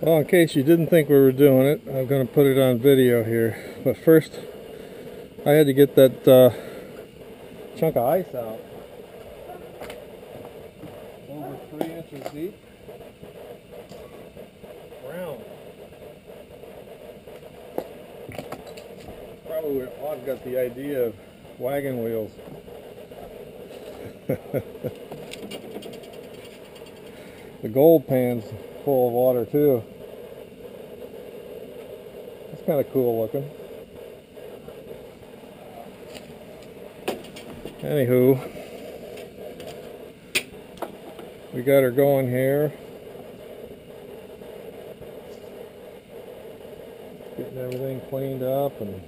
Well, in case you didn't think we were doing it, I'm going to put it on video here. But first, I had to get that chunk of ice out. Over 3 inches deep. Round. Probably where Odd got the idea of wagon wheels. The gold pan's full of water too. It's kind of cool looking. Anywho, we got her going here. Getting everything cleaned up and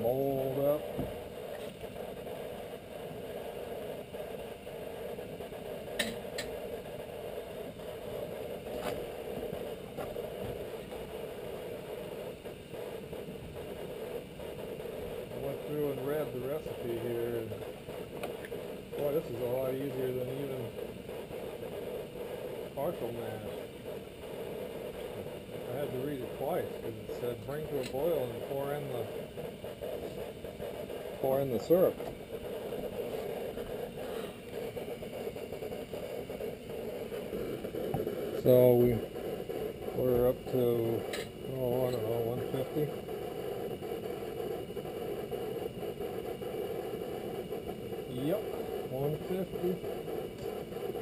molded up. Through and read the recipe here, and boy, this is a lot easier than even partial mash. I had to read it twice because it said bring to a boil and pour in the syrup. So we're up to, oh, I don't know, 150. Yep, 150.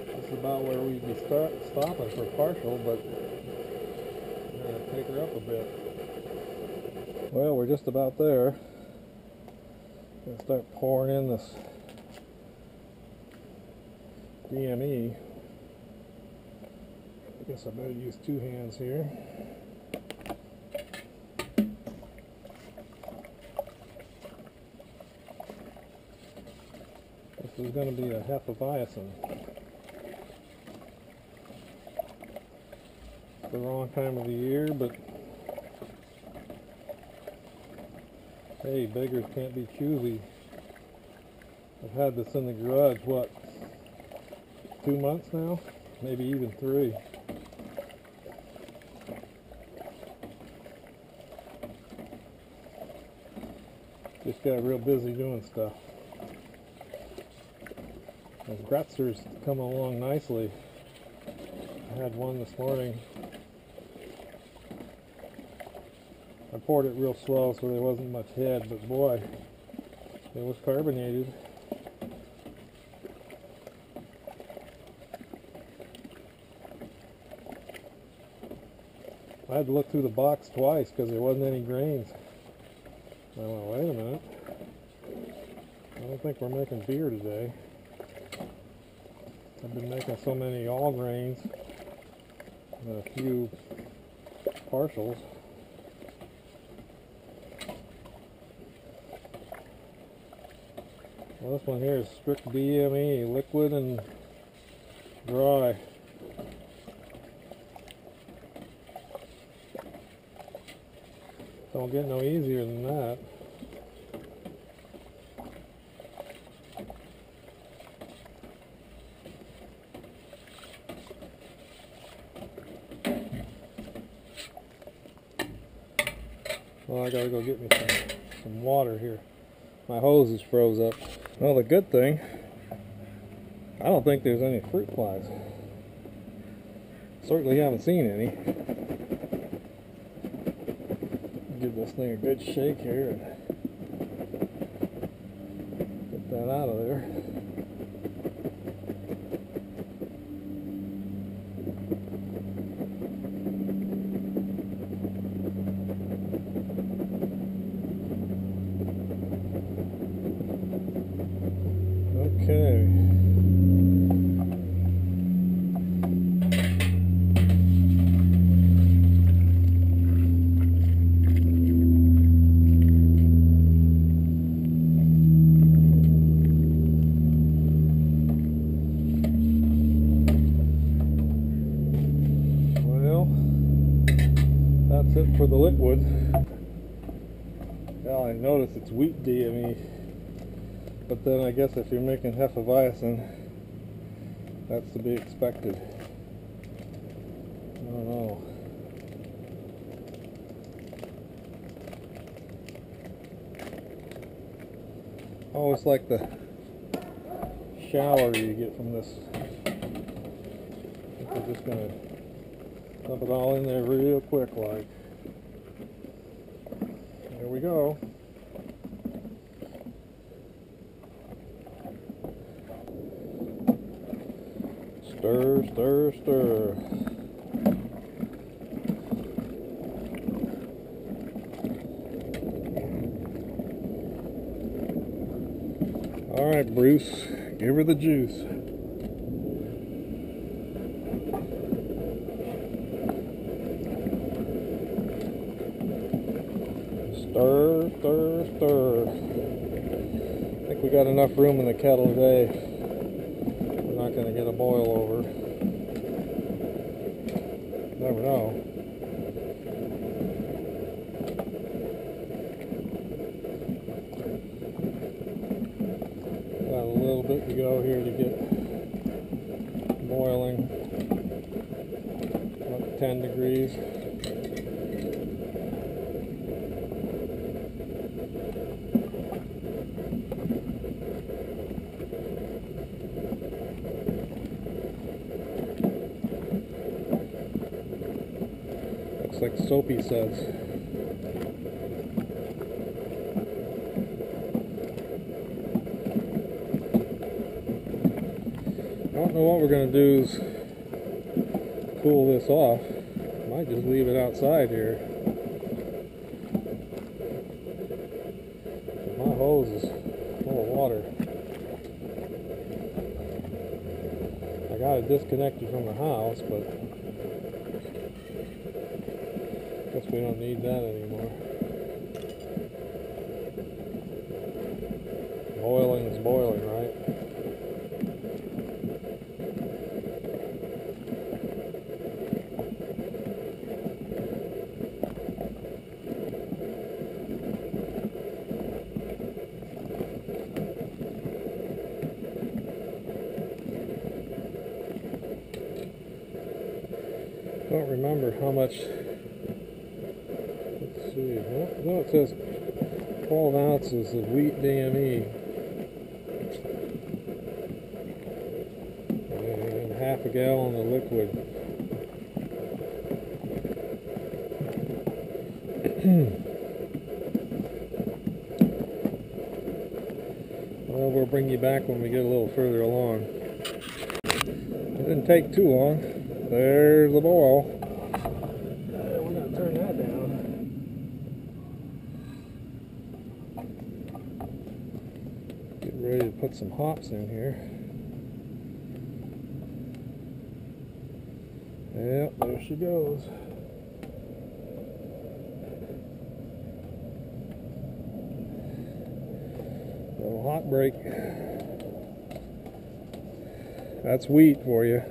That's about where we'd be stopping for partial, but I'm going to take her up a bit. Well, we're just about there. Going to start pouring in this DME. I guess I better use 2 hands here. This is going to be a Hefeweizen. The wrong time of the year, but hey, beggars can't be choosy. I've had this in the garage, what, 2 months now? Maybe even 3. Just got real busy doing stuff. Those Gratzers come along nicely. I had one this morning. I poured it real slow so there wasn't much head, but boy, it was carbonated. I had to look through the box twice because there wasn't any grains. I went, wait a minute. I don't think we're making beer today. I've been making so many all grains and a few partials. Well, this one here is strict DME, liquid and dry. Don't get no easier than that. Well, I gotta go get me some water here. My hose is froze up. Well, the good thing, I don't think there's any fruit flies. Certainly haven't seen any. Give this thing a good shake here and get that out of there. Okay. Well, that's it for the liquid. Well, I notice it's wheat DME. But then I guess if you're making Hefeweizen, that's to be expected. don't know. Oh, it's like the shower you get from this. I think we're just gonna dump it all in there real quick like. There we go. Stir, stir, stir. All right, Bruce, give her the juice. Stir, stir, stir. I think we got enough room in the kettle today. We're not going to get a boil over. Never know. Got a little bit to go here to get boiling. About 10 degrees. Looks like soapy suds. I don't know what we're going to do is cool this off. Might just leave it outside here. My hose is full of water. I got it disconnected from the house, but guess we don't need that anymore. Boiling is boiling, right? Don't remember how much. Let's see. No, it says 12 ounces of wheat DME and half a gallon of liquid. Well, we'll bring you back when we get a little further along. It didn't take too long. There's the boil. We're going to turn that down. Get ready to put some hops in here. Yep, there she goes. Little hot break. That's wheat for you.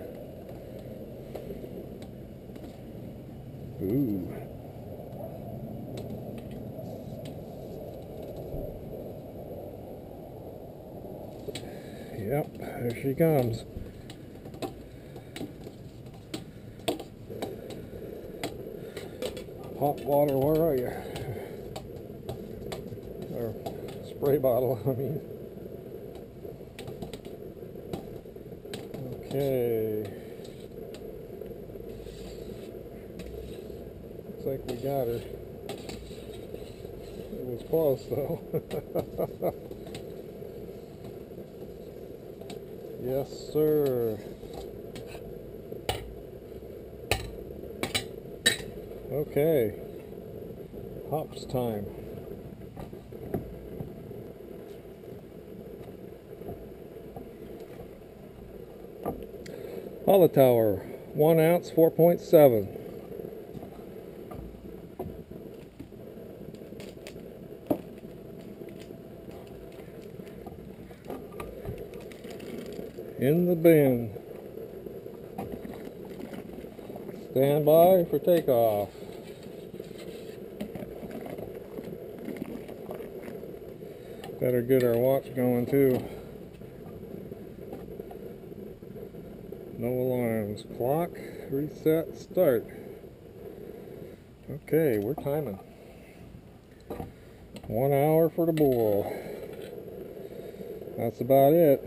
Ooh. Yep, there she comes. Hot water, where are you? Or spray bottle, I mean. Okay. Looks like we got her. It was close though. Yes, sir. Okay. Hops time. Hallertauer, 1 ounce, 4.7. In the bin. Stand by for takeoff. Better get our watch going too. No alarms. Clock, reset, start. Okay, we're timing. 1 hour for the bull. That's about it.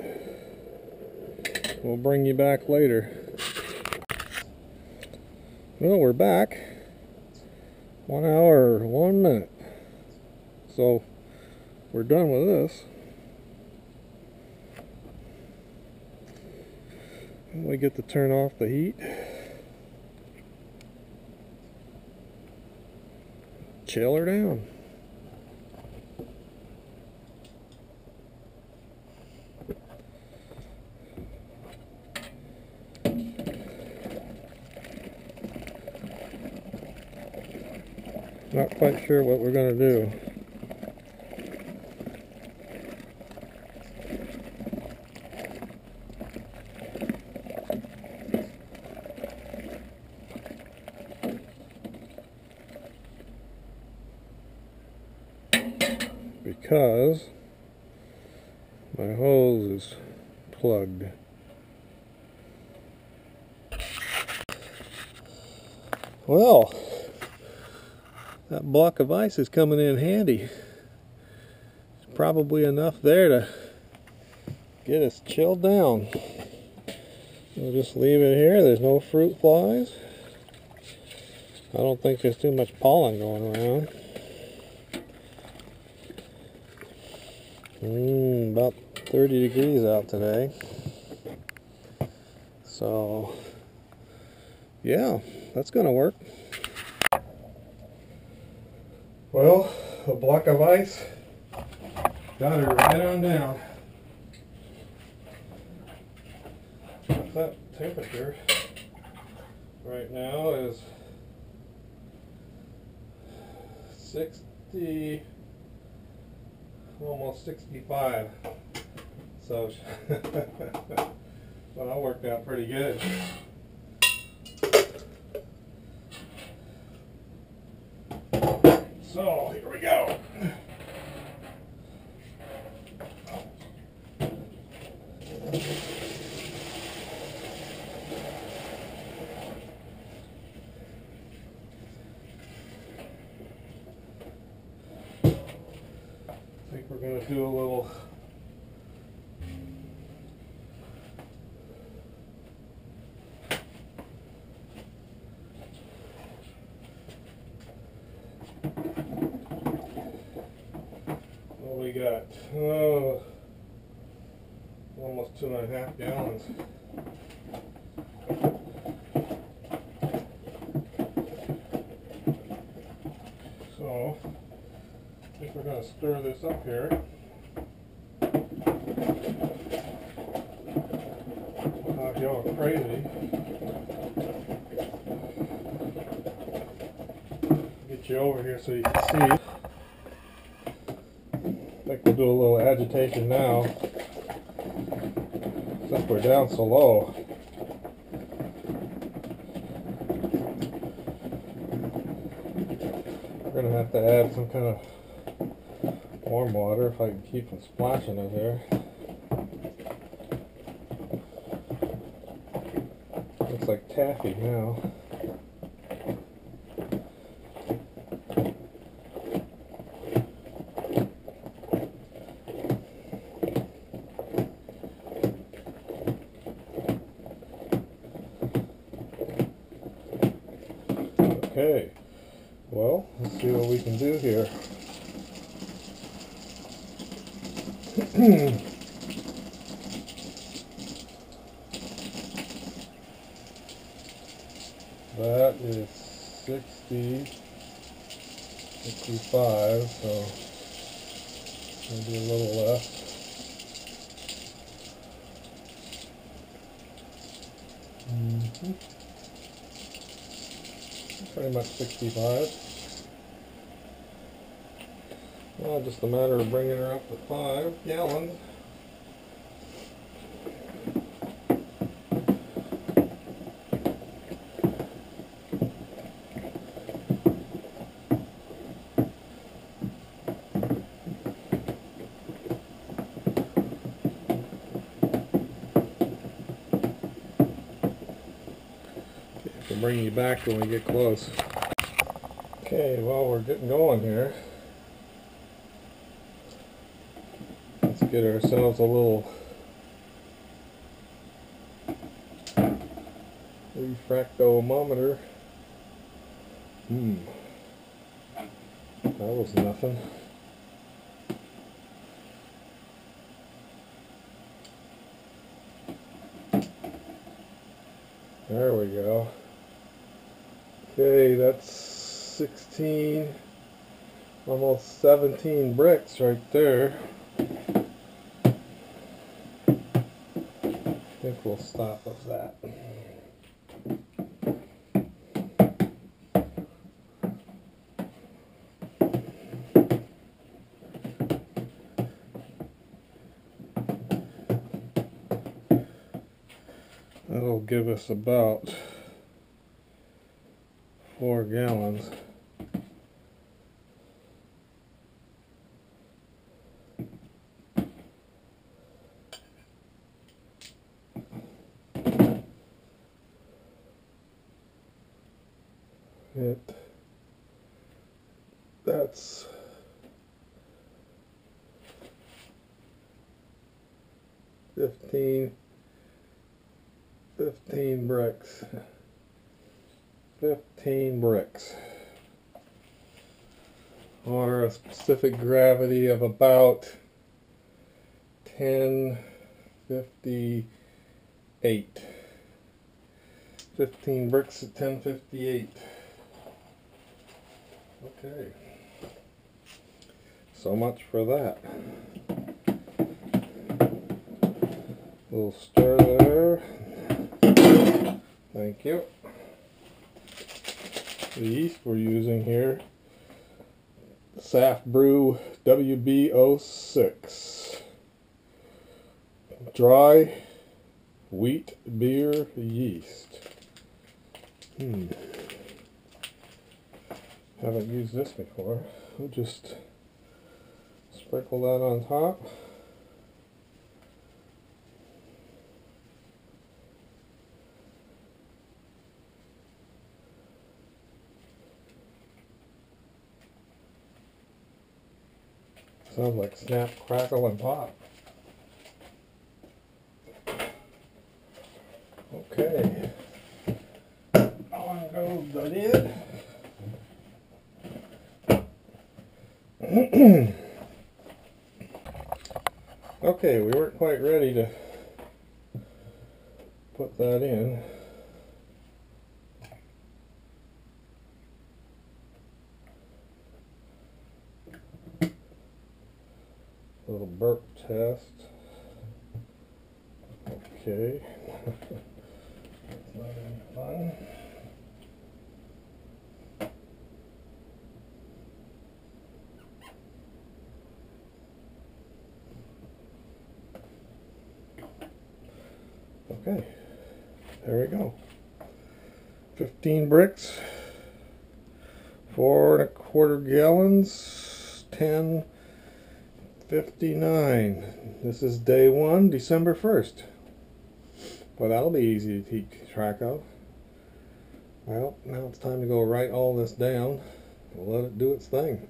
We'll bring you back later. Well, we're back. 1 hour, 1 minute. So, we're done with this. We get to turn off the heat. Chill her down. Not quite sure what we're going to do. Because my hose is plugged. Well, that block of ice is coming in handy. It's probably enough there to get us chilled down. We'll just leave it here. There's no fruit flies. I don't think there's too much pollen going around. About 30 degrees out today. So, yeah, that's gonna work. Well, a block of ice got her right on down. That temperature right now is 60, almost 65. So, well, that worked out pretty good. So, here we go. I think we're going to do a little what we got? Oh, almost 2.5 gallons. So, I think we're going to stir this up here. Knock y'all crazy. Get you over here so you can see. I think we'll do a little agitation now, since we're down so low. We're going to have to add some kind of warm water if I can keep from splashing it here. Looks like taffy now. Okay, well, let's see what we can do here. That is 60, 65, so maybe a little less. Pretty much 65. Well, just a matter of bringing her up to 5 gallons. to bring you back when we get close. Okay, well, we're getting going here. Let's get ourselves a little refractometer. That was nothing. There we go. Okay, that's 16, almost 17 bricks right there. I think we'll stop with that. That'll give us about 4 gallons. That's 15 bricks. 15 bricks. Or a specific gravity of about 1058. 15 bricks at 1058. Okay. So much for that. Little stir there. Thank you. The yeast we're using here, Saft Brew WB06. Dry wheat beer yeast. Haven't used this before. We'll just sprinkle that on top. Sounds like snap, crackle, and pop. Okay. On goes the lid. Okay, we weren't quite ready to put that in. Little burp test. Okay. That's not any fun. Okay, there we go. 15 bricks, 4 1/4 gallons, 10:59. This is day 1, December 1st. Well, that'll be easy to keep track of. Well, now it's time to go write all this down and let it do its thing.